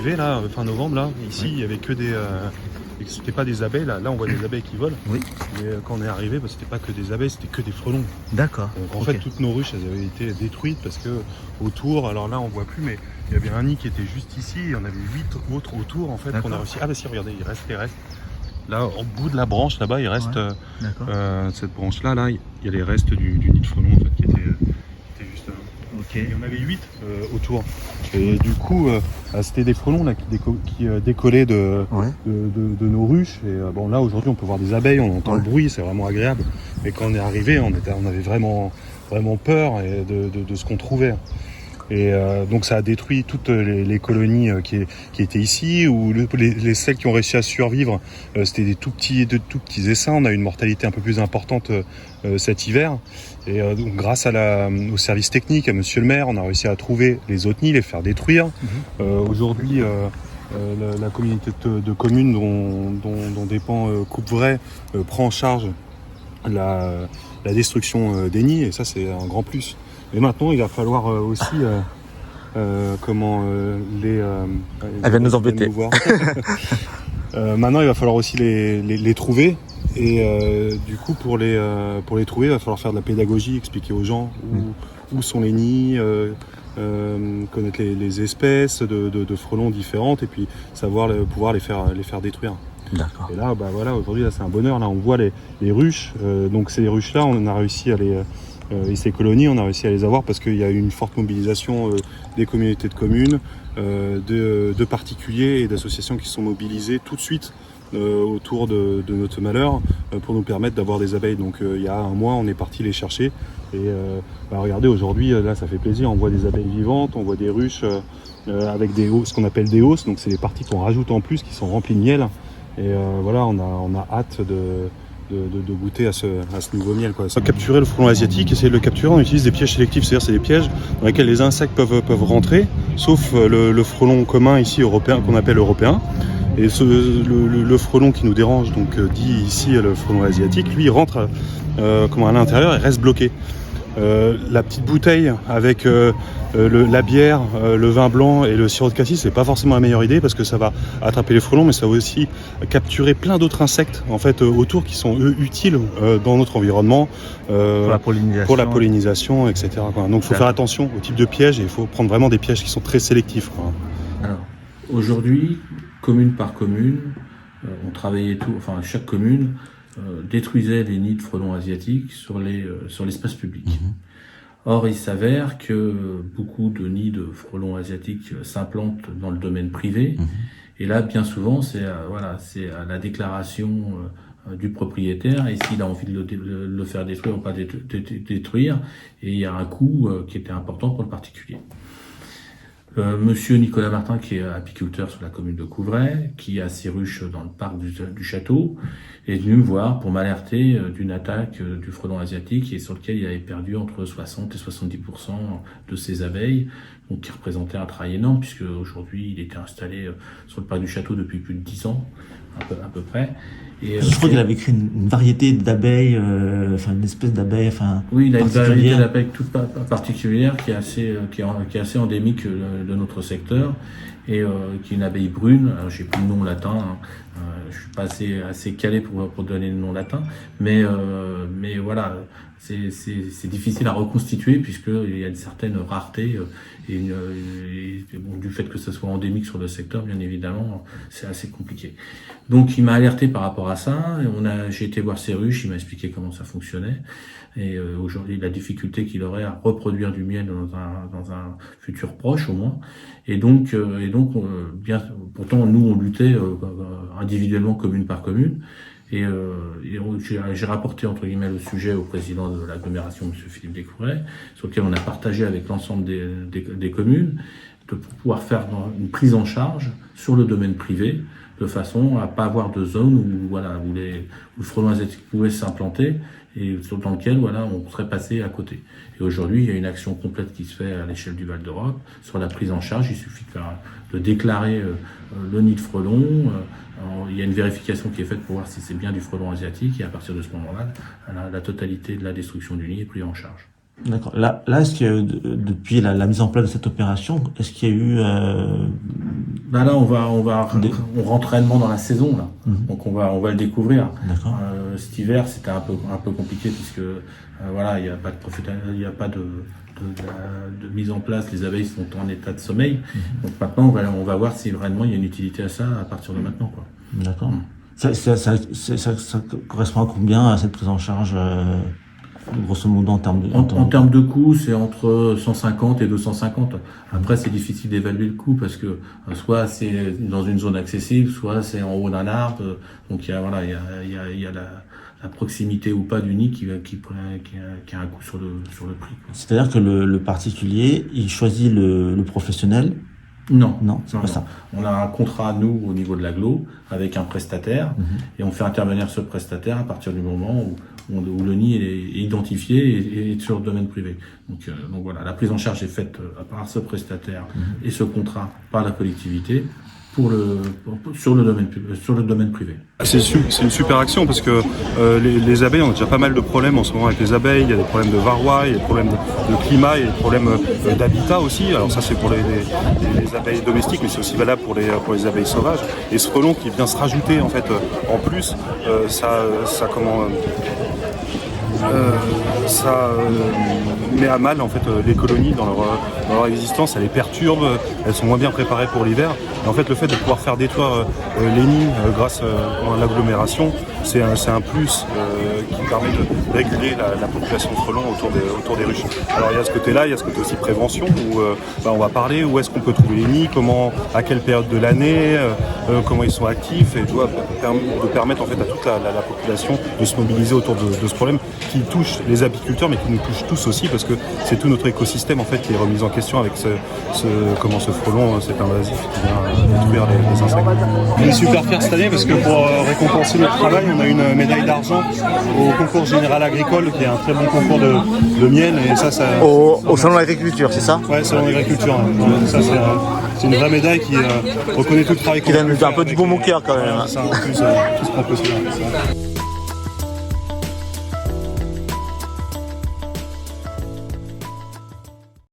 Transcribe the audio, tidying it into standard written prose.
arrivé là, fin novembre, là, ici, il y avait que des... c'était pas des abeilles, là on voit des abeilles qui volent. Oui. Mais quand on est arrivé, c'était pas que des abeilles, c'était que des frelons. D'accord. Donc en fait, toutes nos ruches, elles avaient été détruites parce que autour, alors là on voit plus, mais il y avait un nid qui était juste ici, et on avait 8 autres autour en fait qu'on a réussi. Ah bah si, regardez, il reste les restes. Là, au bout de la branche, là-bas, il reste cette branche-là, là, il y a les restes du nid de frelons en fait, qui était juste là. Ok. Il y en avait 8 autour. Et du coup, c'était des frelons là, qui décollaient de nos ruches. Et bon, là, aujourd'hui, on peut voir des abeilles, on entend le bruit, c'est vraiment agréable. Mais quand on est arrivé, on avait vraiment peur de ce qu'on trouvait. Et donc ça a détruit toutes les colonies qui étaient ici, ou celles qui ont réussi à survivre, c'était des tout petits essaims. On a eu une mortalité un peu plus importante cet hiver. Et donc grâce au service technique, à monsieur le maire, on a réussi à trouver les autres nids, les faire détruire. Aujourd'hui, la communauté de communes dont dépend Coupe-Vraie prend en charge la destruction des nids, et ça c'est un grand plus. Et maintenant, il va falloir aussi elle vient de nous embêter. Maintenant, il va falloir aussi les trouver. Et du coup, pour les trouver, il va falloir faire de la pédagogie, expliquer aux gens où sont les nids, connaître les espèces de frelons différentes, et puis pouvoir les faire détruire. D'accord. Et là, voilà, aujourd'hui, là, c'est un bonheur. Là, on voit les ruches. Donc ces ruches-là, on a réussi à et ces colonies, on a réussi à les avoir parce qu'il y a eu une forte mobilisation des communautés de communes, de particuliers et d'associations qui se sont mobilisées tout de suite autour de notre malheur pour nous permettre d'avoir des abeilles. Donc il y a un mois, on est parti les chercher. Et regardez, aujourd'hui, là, ça fait plaisir. On voit des abeilles vivantes, on voit des ruches avec ce qu'on appelle des hausses. Donc c'est les parties qu'on rajoute en plus, qui sont remplies de miel. Et voilà, on a hâte de goûter à ce nouveau miel, quoi. Capturer le frelon asiatique, essayer de le capturer, on utilise des pièges sélectifs, c'est-à-dire c'est des pièges dans lesquels les insectes peuvent rentrer, sauf le frelon commun ici européen, qu'on appelle européen. Et le frelon qui nous dérange, donc dit ici le frelon asiatique, lui il rentre à l'intérieur et reste bloqué. La petite bouteille avec la bière, le vin blanc et le sirop de cassis, c'est pas forcément la meilleure idée parce que ça va attraper les frelons, mais ça va aussi capturer plein d'autres insectes en fait autour qui sont eux utiles dans notre environnement pour la pollinisation, etc. quoi. Donc il faut faire attention au type de piège et il faut prendre vraiment des pièges qui sont très sélectifs, quoi. Alors aujourd'hui, commune par commune, on travaillait chaque commune détruisait les nids de frelons asiatiques sur l'espace public. Or, il s'avère que beaucoup de nids de frelons asiatiques s'implantent dans le domaine privé. Et là, bien souvent, c'est à la déclaration du propriétaire, et s'il a envie de le faire détruire ou pas détruire, et il y a un coût qui était important pour le particulier. Monsieur Nicolas Martin, qui est apiculteur sur la commune de Couvray, qui a ses ruches dans le parc du château, est venu me voir pour m'alerter d'une attaque du frelon asiatique et sur lequel il avait perdu entre 60 et 70% de ses abeilles, donc qui représentait un travail énorme puisque aujourd'hui il était installé sur le parc du château depuis plus de 10 ans, à peu près. Et, je crois qu'il avait créé une variété d'abeilles, une espèce d'abeille, oui, il a une variété d'abeilles toute particulière qui est assez endémique de notre secteur et qui est une abeille brune. Alors, j'ai plus le nom latin, je suis pas assez calé pour donner le nom latin, mais voilà, c'est difficile à reconstituer puisqu'il y a une certaine rareté du fait que ce soit endémique sur le secteur, bien évidemment, c'est assez compliqué. Donc il m'a alerté par rapport à ça, j'ai été voir ses ruches, il m'a expliqué comment ça fonctionnait, et aujourd'hui la difficulté qu'il aurait à reproduire du miel dans un futur proche au moins, et donc pourtant nous on luttait individuellement commune par commune, et j'ai rapporté entre guillemets le sujet au président de l'agglomération, M. Philippe Descouret, sur lequel on a partagé avec l'ensemble des communes de pouvoir faire une prise en charge sur le domaine privé, de façon à pas avoir de zone où le frelon asiatique pouvait s'implanter et dans lequel on serait passé à côté. Et aujourd'hui, il y a une action complète qui se fait à l'échelle du Val d'Europe sur la prise en charge. Il suffit de déclarer le nid de frelon. Il y a une vérification qui est faite pour voir si c'est bien du frelon asiatique, et à partir de ce moment-là, la totalité de la destruction du nid est prise en charge. D'accord. Là, est-ce qu'il y a eu, depuis la mise en place de cette opération, est-ce qu'il y a eu Bah là, on rentre réellement dans la saison là, donc on va le découvrir. D'accord. Cet hiver, c'était un peu compliqué puisque voilà, il n'y a pas de mise en place. Les abeilles sont en état de sommeil. Donc maintenant, on va voir si réellement il y a une utilité à ça à partir de maintenant, quoi. D'accord. Ça correspond à combien à cette prise en charge, grosso modo en termes de... En termes de coût, c'est entre 150 et 250. Après, c'est difficile d'évaluer le coût parce que soit c'est dans une zone accessible, soit c'est en haut d'un arbre. Donc il y a la proximité ou pas du nid qui a un coût sur le prix. C'est-à-dire que le particulier, il choisit le professionnel. Non, c'est pas ça. On a un contrat, nous, au niveau de l'agglo, avec un prestataire, et on fait intervenir ce prestataire à partir du moment où le nid est identifié et est sur le domaine privé. Donc voilà, la prise en charge est faite par ce prestataire et ce contrat par la collectivité sur le domaine privé. C'est une super action parce que les abeilles, on a déjà pas mal de problèmes en ce moment avec les abeilles. Il y a des problèmes de varroa, il y a des problèmes de climat, il y a des problèmes d'habitat aussi. Alors ça c'est pour les abeilles domestiques, mais c'est aussi valable pour les abeilles sauvages. Et ce frelon qui vient se rajouter en fait en plus, ça met à mal en fait les colonies dans leur existence, ça les perturbe, elles sont moins bien préparées pour l'hiver. Et en fait le fait de pouvoir faire détruire les nids grâce à l'agglomération, c'est un plus qui permet de réguler la population de frelons autour des ruches. Alors il y a ce côté-là, il y a ce côté aussi prévention où on va parler où est-ce qu'on peut trouver les nids, à quelle période de l'année, comment ils sont actifs, et de permettre en fait à toute la population de se mobiliser autour de ce problème qui touche les apiculteurs mais qui nous touche tous aussi parce que c'est tout notre écosystème en fait qui est remis en question avec ce frelon, cet invasif qui vient détruire les insectes. On est super fiers cette année parce que pour récompenser notre travail, on a une médaille d'argent au concours général agricole qui est un très bon concours de miel et ça au salon de l'agriculture, c'est ça? Ouais, salon de l'agriculture. Donc, ça c'est une vraie médaille qui reconnaît tout le travail qu'on a fait. Qui donne un peu du baume au cœur quand même. C'est un plus tout ce qu'on peut se faire.